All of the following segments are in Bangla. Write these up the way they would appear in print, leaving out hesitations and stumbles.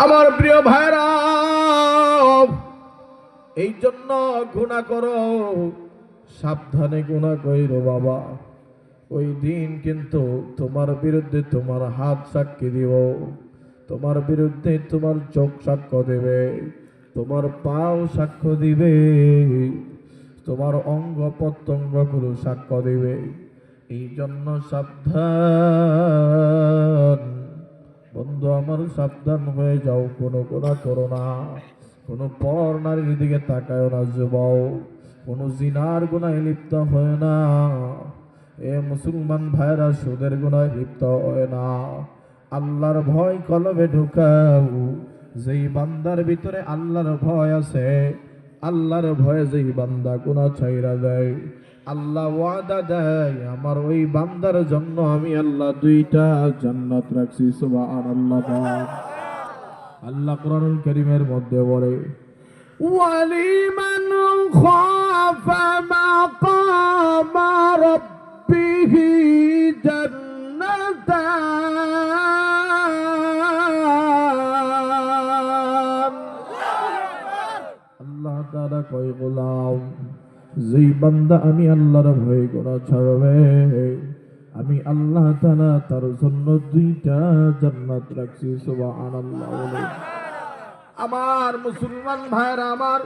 আমার প্রিয় ভাইরা, এই জন্য গুনাহ করো, সাবধানে গুনাহ কইরো বাবা। ওই দিন কিন্তু তোমার বিরুদ্ধে তোমার হাত সাক্ষী দিব, তোমার বিরুদ্ধে তোমার চোখ সাক্ষ্য দেবে, তোমার পাও সাক্ষ্য দিবে, তোমার অঙ্গ প্রত্যঙ্গগুলো সাক্ষ্য দিবে। এই জন্য সাবধান বন্ধু আমার, সাবধান হয়ে যাও, কোনো গুনাহ করো না, কোনো পর নারীর দিকে তাকায় না যুবক, কোনো জিনার গুনাহে লিপ্ত হয় না। এ মুসলমান ভাইরা, সুদের গুনাহে লিপ্ত হয় না। আল্লাহর ভয় কলবে ঢুকাও। যেই বান্দার ভিতরে আল্লাহর ভয় আছে, আল্লাহর ভয়ে যেই বান্দা গুনাহ ছাইরা দেয়, আল্লাহ ওয়াদা দেয় আমার ওই বান্দার জন্য আমি আল্লাহ দুইটা জান্নাত রাখছি। সুবহানাল্লাহ। আল্লাহ কোরআনুল কারীমের মধ্যে বলে, ওয়ালিমান খাফা মাকামা রাব্বিহি জান্নাতান। আল্লাহ তাআলা কয়, গোলাম, যেই বান্দা আমি আল্লাহর ভয় করা ছাড়বে, আমি আল্লাহ তাআলা তার জন্য দুইটা জান্নাত রাখছি। সুবহানাল্লাহ। আমার মুসলমান ভাইরা, আমার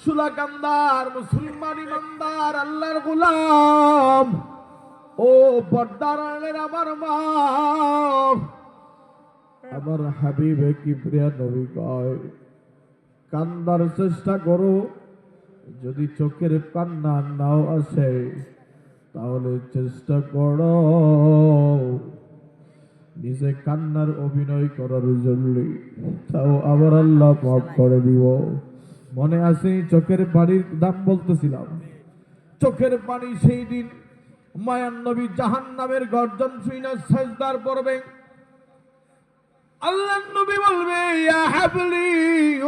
সুলাকান্দার মুসলমান ইমানদার আল্লাহর গোলাম, ও পর্দার আড়ালের আমার মা, আমার হাবিবে কিবরিয়া নবী কয়, কান্দার চেষ্টা করো, যদি চোখের কান্না নাও আসে তাহলে চেষ্টা করো নিজে কান্নার অভিনয় করার জন্য, তাও আবার আল্লাহ মাফ করে দিব। মনে আছে চোখের পানির দাম বলতেছিলাম, চোখের পানি সেই দিন মায়ান নবী জাহান্নামের গর্জন শুইনা সাজদার পড়বে, আল্লাহর নবী বলবে, ইয়া হাবলি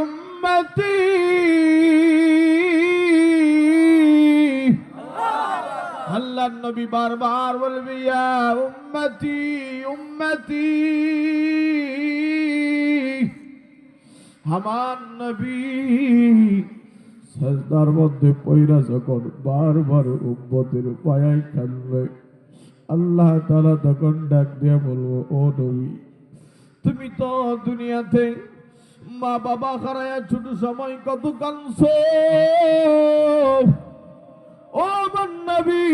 উম্মতি, আল্লাহর নবী বারবার বলবে, ইয়া উম্মতি উম্মতি। আমার নবী সাজদার মধ্যে পয়রা যখন বারবার উম্মতের পায়ে কাঁদবে, আল্লাহ তাআলা তখন ডাক দিয়ে বলবো, ও নবী, তুমি তো দুনিয়াতে মা বাবা হারায়া ছোট সময় কত কাঁদছো, ও আমার নবী,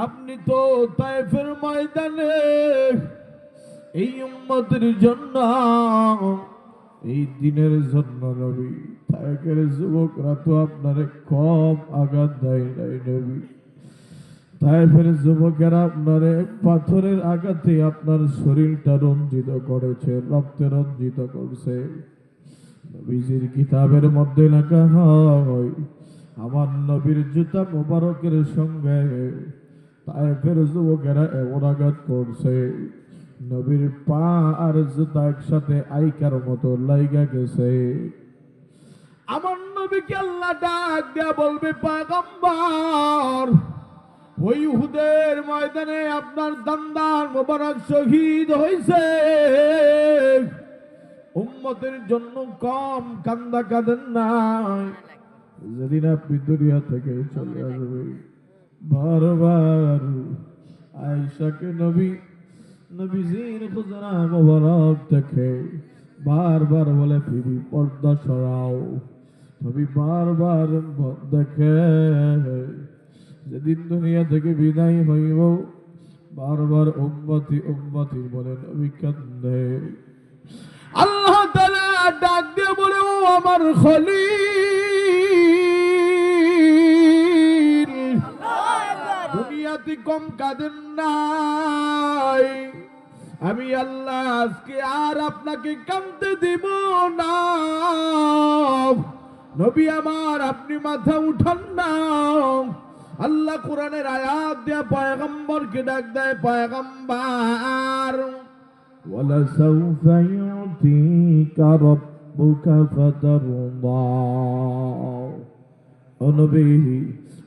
আপনি তো তায়েফের ময়দানে এই উম্মতের জন্য, এই দিনের জন্য নবী, তায়েফের যুবকরা তো আপনারে কম আঘাত দেয় নাই নবী, তায়েফের যুবকেরা আপনারে পাথরের আঘাতে আপনার শরীরটা রঞ্জিত করেছে, রক্তে রঞ্জিত করছে। নবীজির কিতাবের মধ্যে লেখা হয়, আমার নবীর জুতা মোবারকের সঙ্গে তায়েফের যুবকেরা এমন আঘাত করছে, নবীর পা আর জুতা একসাথে আইকার মতো লাইগা গেছে। আমার নবীকে আল্লাহ ডাক দেয়া বলবে, পয়গম্বর, ওই উহুদের ময়দানে আপনার দান্দার মোবারক শহীদ হয়েছে, উম্মতের জন্য কম কান্দা কাঁদেন নাই, যেদিন আপনি দুনিয়া থেকে চলে আসবে। বারবার আয়েশাকে নবীজির হুজরা মোবারক দেখে বারবার বলে, বিবি পর্দা সরাও। নবী বারবার দেখে, যেদিন দুনিয়া থেকে বিদায় হইব বারবার উম্মতি উম্মতি বলে নবী কান্দে। আল্লাহ তাআলা ডাক দিয়ে বলে, ও আমার খলিল, দুনিয়াতে কম কাঁদেন নাই, আমি আল্লাহ আজকে আর আপনাকে কাঁদতে দিব না। নবী আমার, আপনি মাথা উঠান না। আল্লাহ কোরআনের আয়াত দিয়ে পয়গম্বরকে ডাক দেয়, পয়গম্বর, ওয়ালাসাউফা ইউতিকা রাব্বুকা ফাতারদা, ও নবী,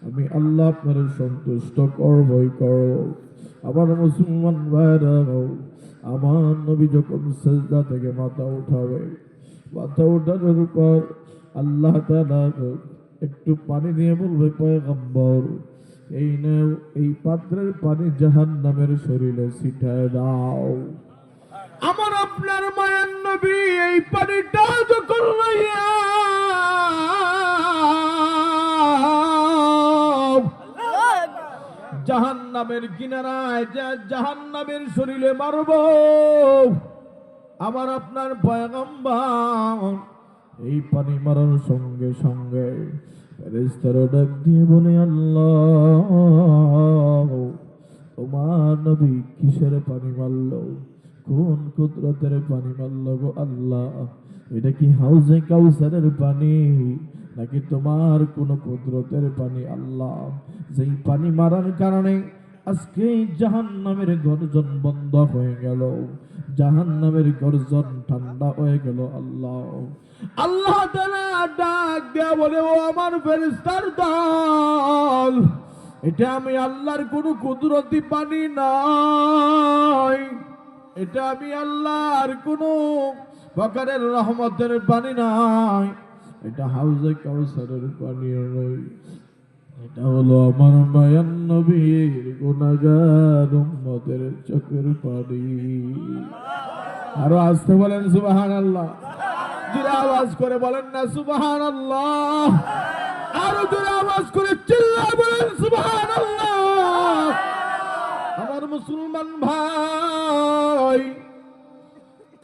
আমি আল্লাহ আপনার সন্তুষ্ট করবই করব। আমার মুসলমান ভাইরা, আমার নবী যখন সেজদা থেকে মাথা উঠাবে, মাথা উঠানোর পর আল্লাহ তাআলা একটু পানি দিয়ে বলবে, পয়গম্বর এই নাও, এই পাত্রের পানি জাহান্নামের শরীরে ছিটায় দাও। আমার আপনার মায়ের নবী এই পানিটা যখন লইয়া জাহান্নামের কিনারায় জাহান্নামের শরীরে মারব, আমার আপনার পয়গম্বর এই পানি মারার সঙ্গে সঙ্গে ফেরেশতারা ডাক দিয়ে বলে, আল্লাহ তোমার নবী কিসের পানি মারলো, কোন কুদরতের পানি মারলো গো আল্লাহ? এটা কি হাউজে কাউসারের পানি নাকি তোমার কোন কুদরতের পানি আল্লাহ? যেই পানি মারার কারণে আজকে জাহান্নামের গর্জন বন্ধ হয়ে গেল, জাহান্নামের গর্জন ঠান্ডা হয়ে গেল। আল্লাহ আল্লাহ তাআলা ডাক দেয়া বলে, ও আমার ফেরেশতার দল, এটা আমি আল্লাহর কোন কুদরতি পানি নয়, এটা আমি আল্লাহর কোন প্রকারের রহমতের পানি নয়, এটা হাউজে কাউসারের পানি নয়, এটা হলো আমার মায়ার নবীর গুনাহগার উম্মতের চোখের পানি। আরো আসতে বলেন সুবহানাল্লাহ, জোরে আওয়াজ করে বলেন না সুবহানাল্লাহ, আরো জোরে আওয়াজ করে চিল্লায় বলেন সুবহানাল্লাহ। আমার মুসলমান ভাই,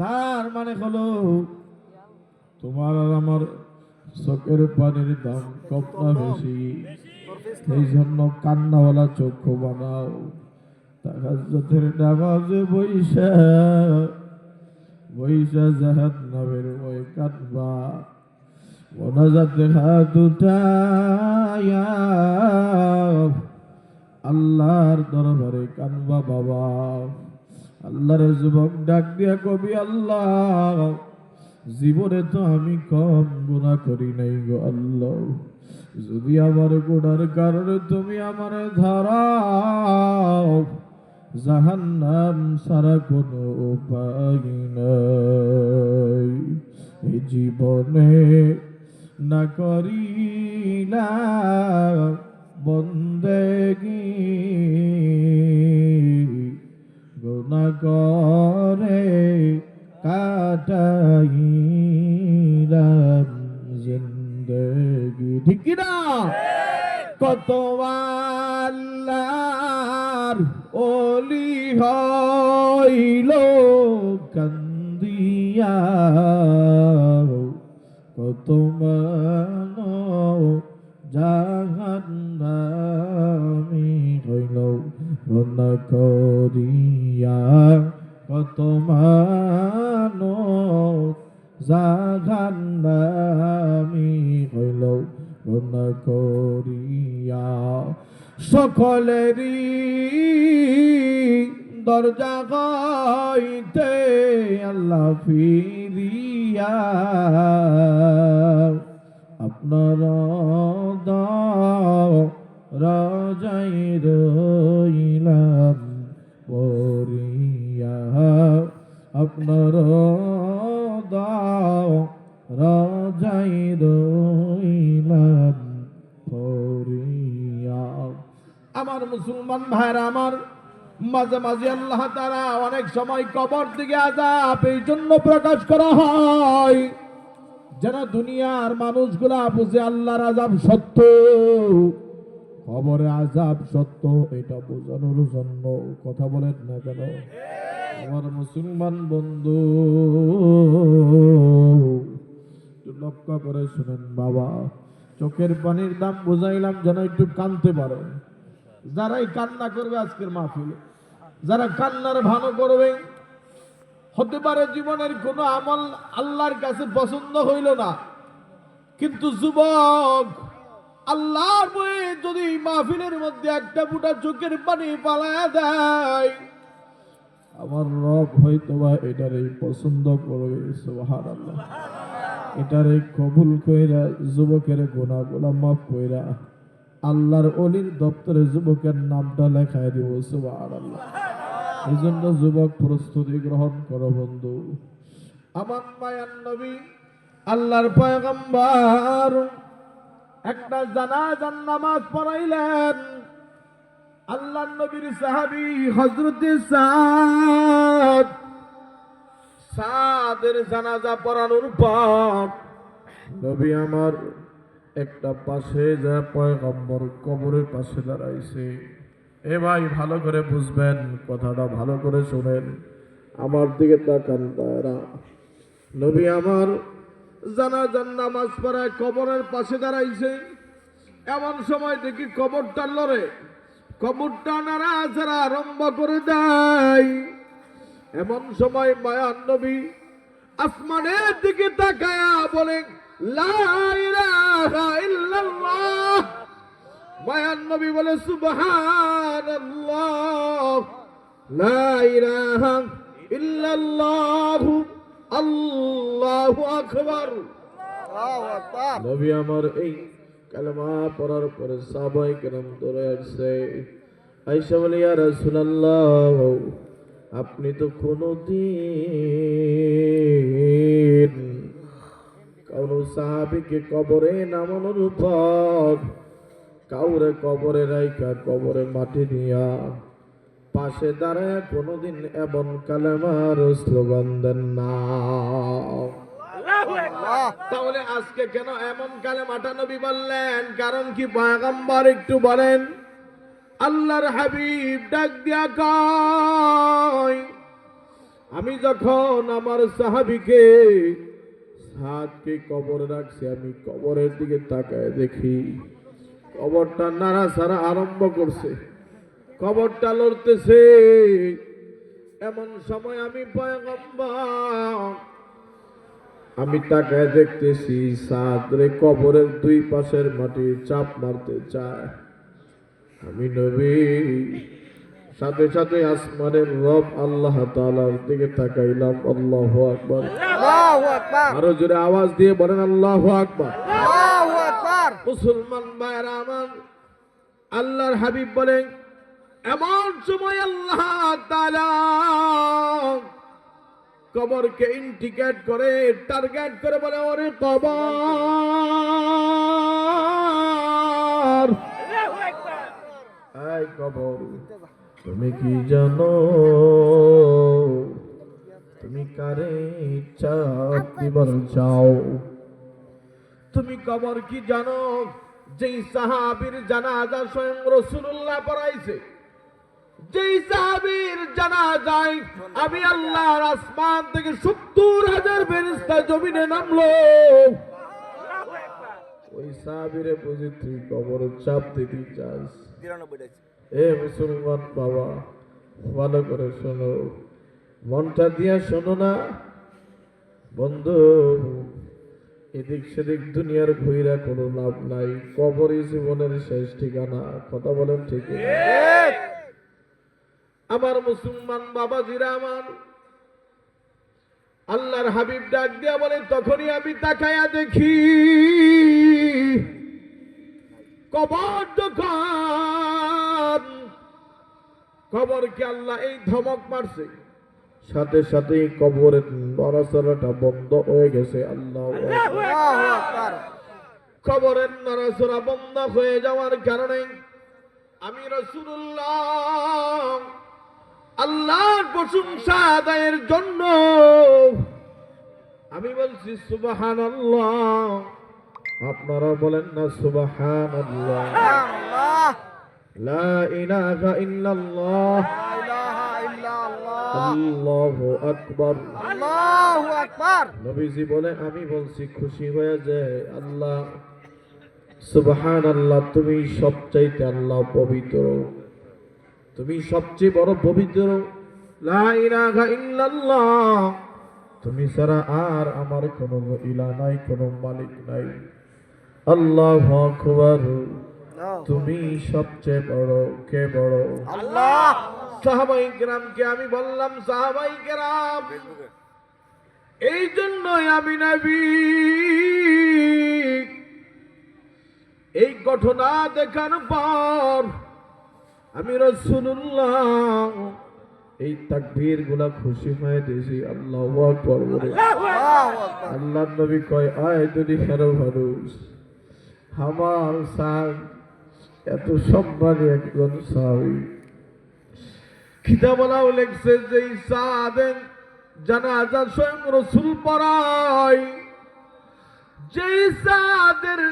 তার মানে হলো তোমার আর আমার চোখের পানির দাম কম না বেশি? এই জন্য কান্নাওয়ালা চক্ষু বানাও, তাহাজ্জুদের নামাজে বইসা বইসা জাহান্নামের ওই কাঁদবা, মোনাজাতে হাত উঠায়া আল্লাহর দরবারে কানবা বাবা। আল্লাহর যুবক ডাক দিয়া কবি, আল্লাহ জীবনে তো আমি কম গুনাহ করি নাই গো আল্লাহ, যদি আমার গুনার কারণে তুমি আমারে ধরাও, জাহান্নাম ছাড়া কোনো উপায় নাই। এই জীবনে না করিলাম বন্দেগি, গুনাহ করে কাটাইলাম জিন্দেগি। ঠিক কিনা? কত আল্লাহর ওলি হইল কান্দিয়া, কত মানব জাহান্নামী হইল গুনাহ করিয়া, কত মানব জাহান্নামী হইল গুনাহ করিয়া। সকলেরই দরজা হইতে আল্লাহ ফিরিয়া আপনার রাজাই রইলাম পরিয়া, আপনার রাজাই রইলাম পরিয়া। আমার মুসলমান ভাইরা আমার, মাঝে মাঝে আল্লাহ তাআলা অনেক সময় কবর থেকে আযাব এই জন্য প্রকাশ করা হয় যেন দুনিয়ার মানুষগুলা বুঝে আল্লাহর আযাব সত্য, কবরে আযাব সত্য, এটা বোঝানোর জন্য। কথা বলেন না কেন আমার মুসলমান বন্ধু? লক্ষ্য করে শুনেন বাবা, চোখের পানির দাম বুঝাইলাম যেন একটু কাঁদতে পারে। যারাই কান্না করবে আজকের মাহফিলে, যারা কান্নার ভানো করবে, হতে পারে জীবনের কোনো আমল আল্লাহর কাছে পছন্দ হইল না, কিন্তু যুবক আল্লাহর ভয়ে যদি মাহফিলের মধ্যে একটা ফুটা চোখের পানি পালায়া দেয়, আমার রব হয়তোবা এটারে পছন্দ করবে। সুবহানাল্লাহ। এটারে কবুল কইরা যুবকের গুনাহগুলো মাফ কইরা আল্লাহর ওলির দপ্তরে যুবকের নামটা লেখায় দিব। সুবহানাল্লাহ। এই জন্য যুবক প্রস্তুতি গ্রহণ করো বন্ধু। আমার মায়ার নবী আল্লাহর পয়গম্বর একটা জানাজার নামাজ পড়াইলেন। আল্লাহর নবীর সাহাবী হযরত সাদের জানাজা পড়ানোর পর নবী আমার একটা পাশে যা পয়গম্বর কবরের পাশে দাঁড়াইছে। এ ভাই ভালো করে বুঝবেন, কথাটা ভালো করে শুনেন, আমার দিকে তাকান তারা। নবী আমার জানাজার নামাজ পড়ায় কবরের পাশে দাঁড়াইছে। এমন সময় দেখি কবরটা লড়ে, কবরটা নাড়াচাড়া আরম্ভ করে দেয়। এমন সময় মায়ার নবী আসমানের দিকে তাকায়া বলেন, লা ইলাহা ইল্লাল্লাহ। মায়ার নবী বলে, সুবহানাল্লাহ, লা ইলাহা ইল্লাল্লাহ, আল্লাহু আকবার। নবী আমার এই কালেমা পড়ার পরে সাহাবায়ে কেরাম দৌড়ে আসছে, আয়েশা বলে, ইয়া রাসূলুল্লাহ, আপনি তো কোনদিন কোন সাহাবীকে কবরে নামানোর পর কাউরে কবরে রাইখা কবরে মাটি দিয়া পাশে দাঁড়ায় কোনদিন এমন কালেমার স্লোগান দেন না। তাহলে আজকে কেন এমন কালেমাটা নবী বললেন? কারণ কি পয়গম্বর একটু বলেন। আল্লাহর হাবিব ডাক দিয়া কয়, আমি যখন আমার সাহাবীকে সাদকে কবরে রাখছি, আমি কবরের দিকে তাকায় দেখি কবরটা নাড়াচাড়া আরম্ভ করছে, কবরটা লড়তেছে। এমন সময় আমি পয়গম্বর আমি তাকায় দেখতেছি সাদরে কবরের দুই পাশের মাটি চাপ মারতে চায়। আমি নবী সাথে সাথে আসমানের রব আল্লাহ তাআলার দিকে তাকাইলাম। আল্লাহু আকবার, আল্লাহু আকবার। আরো জোরে আওয়াজ দিয়ে বলেন আল্লাহু আকবার, আল্লাহু আকবার। মুসলমান ভাইরা আমার, আল্লাহর হাবিব বলেন, এমন সময় আল্লাহ তাআলা কবরকে ইন্ডিকেট করে, টার্গেট করে বলে, ওরে কবর, এই কবর, তুমি কি জানো তুমি কারে চাপ দিবার চাও? তুমি কবর কি জানো? যেই সাহাবীর জানাজা স্বয়ং রাসূলুল্লাহ পড়াইছে, যেই সাহাবীর জানাজায় আমি আল্লাহর আসমান থেকে ৭০,০০০ ফেরেশতা জমিনে নামলো, ওই সাহাবীরে বুঝি তুই কবর চাপ দিতে চাস? এ মুসলমান বাবা, ভালো করে শোনো, মনটা দিয়া শোনো না বন্ধু। এদিক সেদিক দুনিয়ার ঘুইরা কোনো লাভ নাই, কবরই জীবনের শেষ ঠিকানা। কথা বলেন ঠিক? আমার মুসলমান বাবাজিরা আমার, আল্লাহর হাবিব ডাক দিয়া বলে, তখনই আমি তাকায়া দেখি কবর যখন কবরকে আল্লাহ এই ধমক মারছে, সাথে সাথেই কবরের নড়াচড়াটা বন্ধ হয়ে গেছে। আল্লাহু আকবার। কবরের নড়াচড়া বন্ধ হয়ে যাওয়ার কারণে আমি রাসূলুল্লাহ আল্লাহর প্রশংসা আদায়ের জন্য আমি বলছি সুবহানাল্লাহ। আপনারা বলেন না সুবহানাল্লাহ? লা ইলাহা ইল্লাল্লাহ, আল্লাহু আকবার, আল্লাহু আকবার। নবীজি বলে, আমি বলছি খুশি হয়ে যায় আল্লাহ সুবহানাল্লাহ, তুমি সবচাইতে আল্লাহ পবিত্র, তুমি সবচেয়ে বড় পবিত্র। লা ইলাহা ইল্লাল্লাহ, তুমি ছাড়া আর আমার কোনো ইলাহ নাই, কোনো মালিক নাই। আল্লাহু আকবার, তুমি সবচেয়ে বড়। কে বড়? আল্লাহ। সাহাবায়ে কেরামকে আমি বললাম, সাহাবায়ে কেরাম, এই জন্যই আমি নবী এই ঘটনা দেখার পর আমি রাসূলুল্লাহ এই তাকবীর গুলা খুশি হয়ে দিয়েছি। আল্লাহু আকবার বলে। আল্লাহর নবী কয়, আয় দুনিয়ার মানুষ, আমার সাদ এত সম্মানী একজন সাহাবী। কিতাবলাও লেখছে যে সাদের জানাজা স্বয়ং রাসূল পড়ায়, যে সাদের